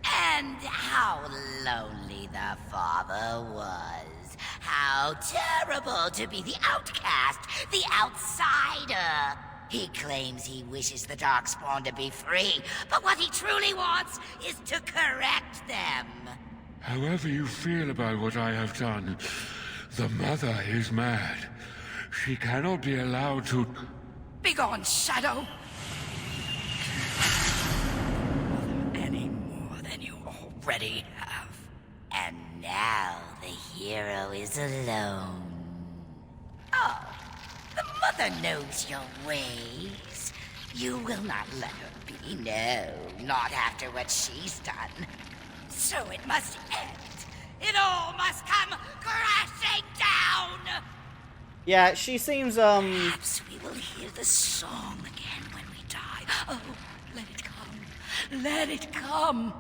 S18: And how lonely the Father was. How terrible to be the outcast, the outsider. He claims he wishes the Darkspawn to be free, but what he truly wants is to correct them.
S9: However you feel about what I have done, the Mother is mad. She cannot be allowed to...
S18: Begone, Shadow! Any more than you already have. And now the hero is alone. Oh, the Mother knows your ways. You will not let her be, no, not after what she's done. So it must end. It all must come crashing down!
S1: Yeah, she seems,
S18: Perhaps we will hear the song again when we die. Oh, let it come. Let it come.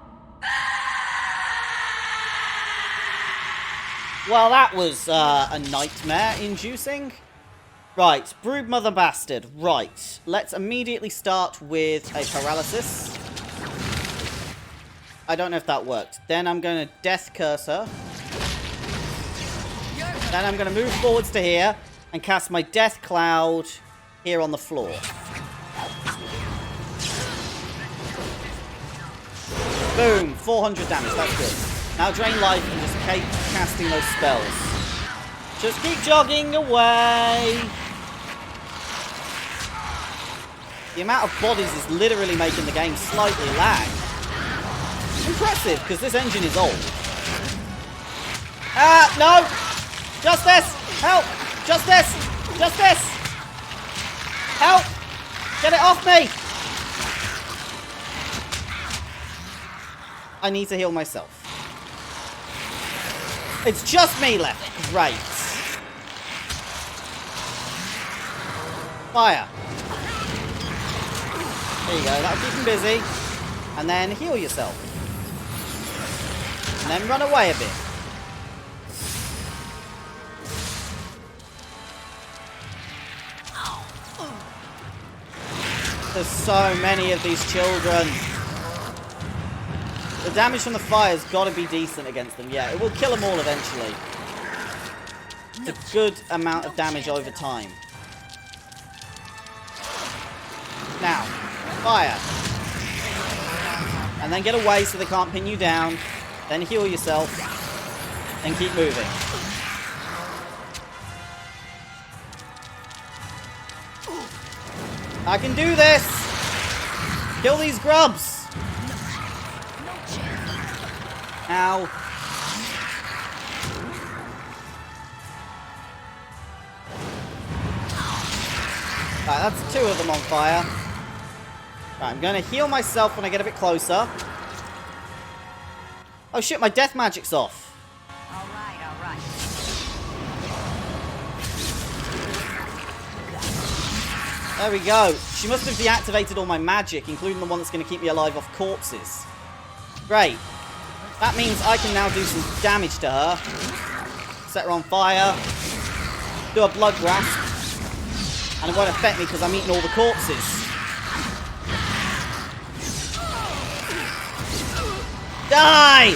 S1: Well, that was, a nightmare-inducing. Right, Broodmother Bastard. Right, let's immediately start with a paralysis. I don't know if that worked. Then I'm going to Death Curse her. Then I'm going to move forwards to here and cast my Death Cloud here on the floor. Boom, 400 damage, that's good. Now drain life and just keep casting those spells. Just keep jogging away. The amount of bodies is literally making the game slightly lag. Impressive, because this engine is old. Ah, no! Justice! Help! Justice! Justice! Help! Get it off me! I need to heal myself. It's just me left. Great. Fire. There you go. That'll keep him busy. And then heal yourself. And then run away a bit. There's so many of these children. The damage from the fire's got to be decent against them. Yeah, it will kill them all eventually. It's a good amount of damage over time. Now, fire. And then get away so they can't pin you down. Then heal yourself. And keep moving. I can do this! Kill these grubs! Ow. Right, that's 2 of them on fire. Right, I'm gonna heal myself when I get a bit closer. Oh shit, my death magic's off.
S18: Alright.
S1: There we go. She must have deactivated all my magic, including the one that's going to keep me alive off corpses. Great. That means I can now do some damage to her. Set her on fire. Do a blood grasp. And it won't affect me because I'm eating all the corpses. Die!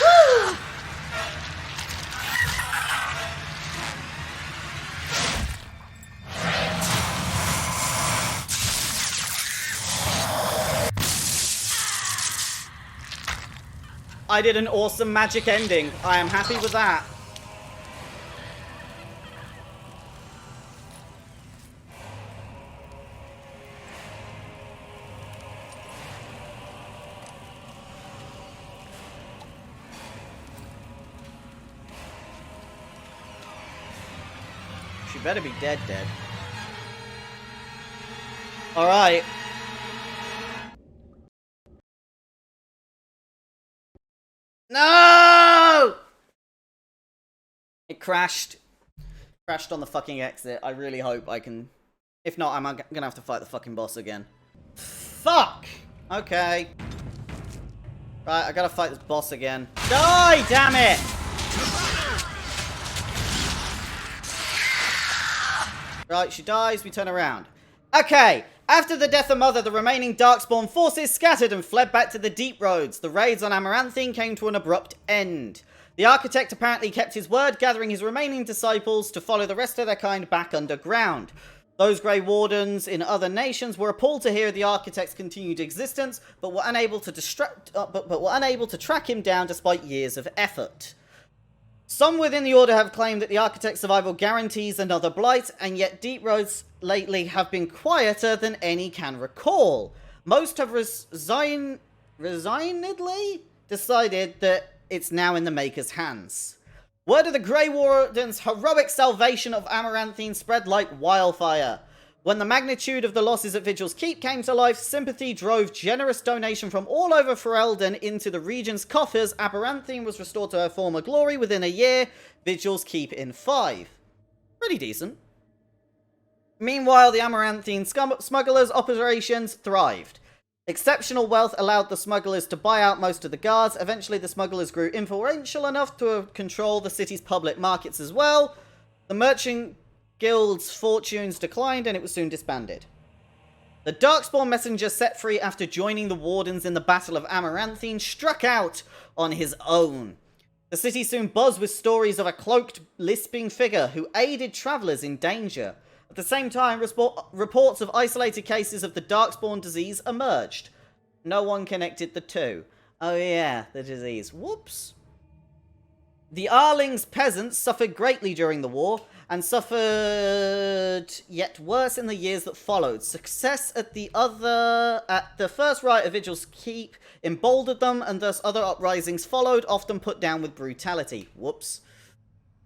S1: Woo! I did an awesome magic ending. I am happy with that. She better be dead. Alright. No! It crashed. Crashed on the fucking exit. I really hope I can... If not, I'm gonna have to fight the fucking boss again. Fuck! Okay. Right, I gotta fight this boss again. Die, damn it! Right, she dies, we turn around. Okay, after the death of Mother, the remaining Darkspawn forces scattered and fled back to the Deep Roads. The raids on Amaranthine came to an abrupt end. The Architect apparently kept his word, gathering his remaining disciples to follow the rest of their kind back underground. Those Grey Wardens in other nations were appalled to hear the Architect's continued existence, but were unable to track him down despite years of effort. Some within the Order have claimed that the Architect's survival guarantees another blight, and yet Deep Roads lately have been quieter than any can recall. Most have resignedly decided that it's now in the Maker's hands. Word of the Grey Warden's heroic salvation of Amaranthine spread like wildfire. When the magnitude of the losses at Vigil's Keep came to life, sympathy drove generous donation from all over Ferelden into the region's coffers. Amaranthine was restored to her former glory within a year, Vigil's Keep in 5. Pretty decent. Meanwhile, the Amaranthine smugglers' operations thrived. Exceptional wealth allowed the smugglers to buy out most of the guards. Eventually, the smugglers grew influential enough to control the city's public markets as well. The merchant guild's fortunes declined and it was soon disbanded. The Darkspawn messenger set free after joining the Wardens in the Battle of Amaranthine struck out on his own. The city soon buzzed with stories of a cloaked, lisping figure who aided travellers in danger. At the same time, reports of isolated cases of the Darkspawn disease emerged. No one connected the two. Oh yeah, the disease. Whoops. The Arling's peasants suffered greatly during the war, and suffered yet worse in the years that followed. Success at the first riot of Vigil's Keep emboldened them, and thus other uprisings followed, often put down with brutality. Whoops.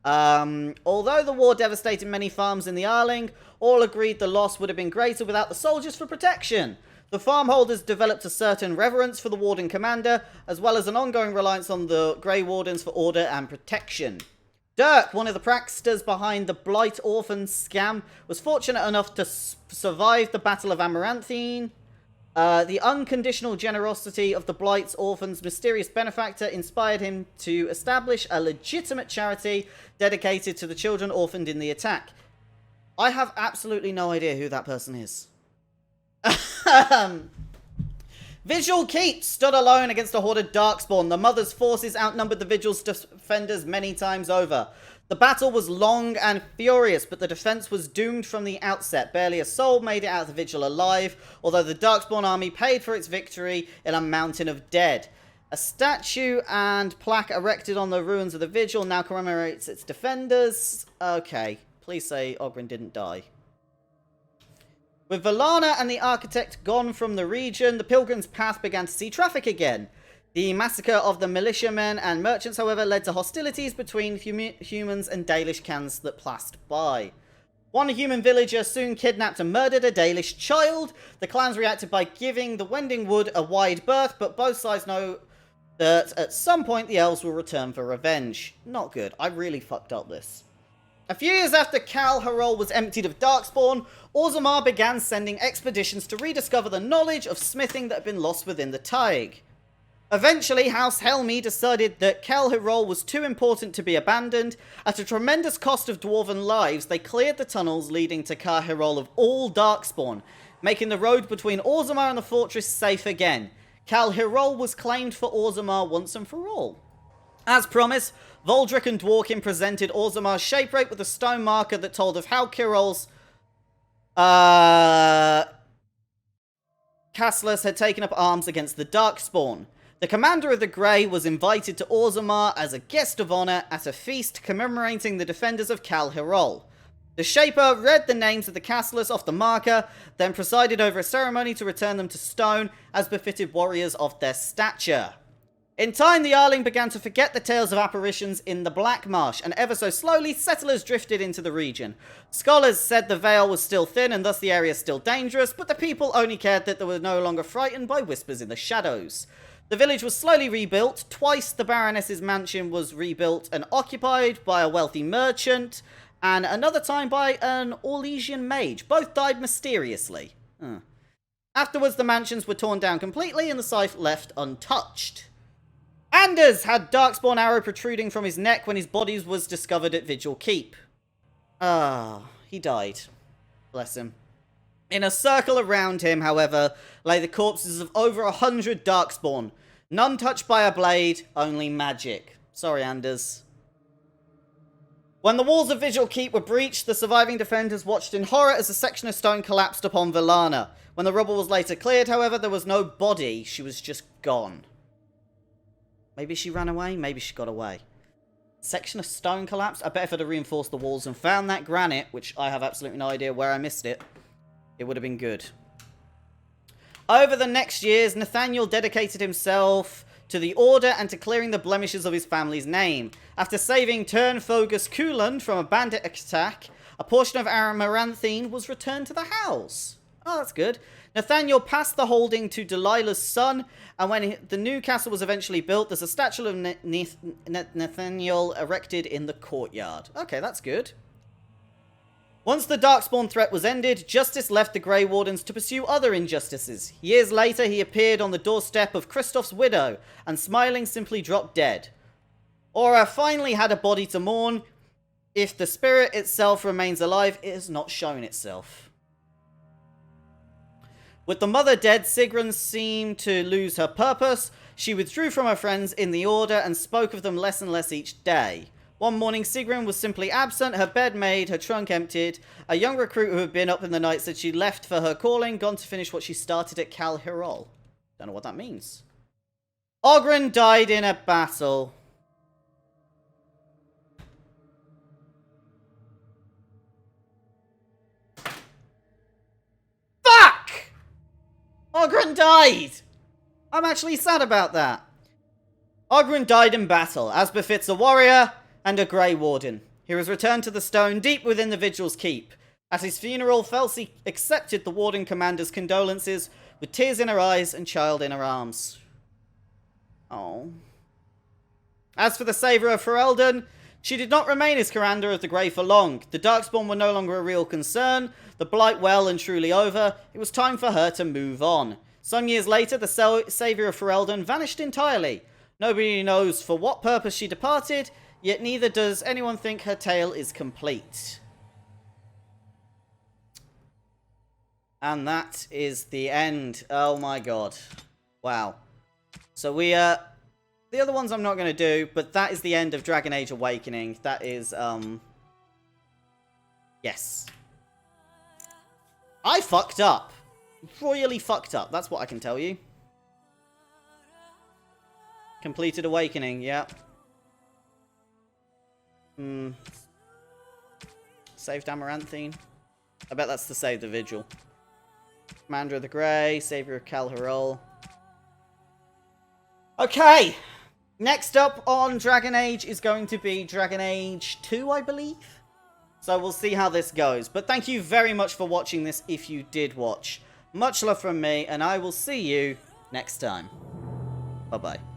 S1: Although the war devastated many farms in the Arling, all agreed the loss would have been greater without the soldiers for protection. The farmholders developed a certain reverence for the Warden Commander, as well as an ongoing reliance on the Grey Wardens for order and protection. Dirk, one of the pranksters behind the Blight Orphan scam, was fortunate enough to survive the Battle of Amaranthine. The unconditional generosity of the Blight's orphans' mysterious benefactor inspired him to establish a legitimate charity dedicated to the children orphaned in the attack. I have absolutely no idea who that person is. Vigil Keep stood alone against a horde of Darkspawn. The Mother's forces outnumbered the Vigil's defenders many times over. The battle was long and furious, but the defense was doomed from the outset. Barely a soul made it out of the Vigil alive, although the Darkspawn army paid for its victory in a mountain of dead. A statue and plaque erected on the ruins of the Vigil now commemorates its defenders. Okay, please say Oghren didn't die. With Valana and the Architect gone from the region, the Pilgrim's Path began to see traffic again. The massacre of the militiamen and merchants, however, led to hostilities between humans and Dalish clans that passed by. One human villager soon kidnapped and murdered a Dalish child. The clans reacted by giving the Wending Wood a wide berth, but both sides know that at some point the elves will return for revenge. Not good. I really fucked up this. A few years after Kal Harol was emptied of Darkspawn, Orzammar began sending expeditions to rediscover the knowledge of smithing that had been lost within the Taig. Eventually, House Helmi decided that Kal Harol was too important to be abandoned. At a tremendous cost of dwarven lives, they cleared the tunnels leading to Kal Harol of all Darkspawn, making the road between Orzammar and the fortress safe again. Kal Harol was claimed for Orzammar once and for all. As promised, Voldrick and Dworkin presented Orzammar's shaperate with a stone marker that told of how Kirol's Castles had taken up arms against the Darkspawn. The commander of the Grey was invited to Orzammar as a guest of honor at a feast commemorating the defenders of Kal Harol. The Shaper read the names of the Castles off the marker, then presided over a ceremony to return them to stone, as befitted warriors of their stature. In time, the Arling began to forget the tales of apparitions in the Black Marsh, and ever so slowly, settlers drifted into the region. Scholars said the veil was still thin, and thus the area still dangerous, but the people only cared that they were no longer frightened by whispers in the shadows. The village was slowly rebuilt. Twice the Baroness's mansion was rebuilt and occupied by a wealthy merchant, and another time by an Orlesian mage. Both died mysteriously. Afterwards, the mansions were torn down completely, and the site left untouched. Anders had Darkspawn arrow protruding from his neck when his body was discovered at Vigil Keep. He died. Bless him. In a circle around him, however, lay the corpses of over 100 Darkspawn. None touched by a blade, only magic. Sorry, Anders. When the walls of Vigil Keep were breached, the surviving defenders watched in horror as a section of stone collapsed upon Valana. When the rubble was later cleared, however, there was no body. She was just gone. Maybe she ran away, maybe she got away. Section of stone collapsed. I bet if I'd have reinforced the walls and found that granite, which I have absolutely no idea where I missed it, it would have been good. Over the next years, Nathaniel dedicated himself to the Order and to clearing the blemishes of his family's name. After saving Turnfogus Kuland from a bandit attack, a portion of Amaranthine was returned to the house. Oh, that's good. Nathaniel passed the holding to Delilah's son, and when the new castle was eventually built, there's a statue of Nathaniel erected in the courtyard. Okay, that's good. Once the Darkspawn threat was ended, Justice left the Grey Wardens to pursue other injustices. Years later, he appeared on the doorstep of Kristoff's widow, and smiling simply dropped dead. Aura finally had a body to mourn. If the spirit itself remains alive, it has not shown itself. With the mother dead, Sigrun seemed to lose her purpose. She withdrew from her friends in the Order and spoke of them less and less each day. One morning, Sigrun was simply absent, her bed made, her trunk emptied. A young recruit who had been up in the night said she left for her calling, gone to finish what she started at Kal Harol. Don't know what that means. Oghren died in a battle. Fuck! Oghren died! I'm actually sad about that. Oghren died in battle, as befits a warrior and a Grey Warden. He was returned to the stone deep within the Vigil's keep. At his funeral, Felsi accepted the Warden Commander's condolences with tears in her eyes and child in her arms. Oh. As for the Saviour of Ferelden, she did not remain as Commander of the Grey for long. The Darkspawn were no longer a real concern, the Blight well and truly over. It was time for her to move on. Some years later, the savior of Ferelden vanished entirely. Nobody knows for what purpose she departed, yet neither does anyone think her tale is complete. And that is the end. Oh my god. Wow. So we, the other ones I'm not going to do, but that is the end of Dragon Age Awakening. That is, yes. I fucked up. Royally fucked up. That's what I can tell you. Completed Awakening, yep. Saved Amaranthine. I bet that's to save the Vigil. Commander of the Grey, Savior of Calharol. Okay! Next up on Dragon Age is going to be Dragon Age 2, I believe? So we'll see how this goes. But thank you very much for watching this if you did watch. Much love from me, and I will see you next time. Bye-bye.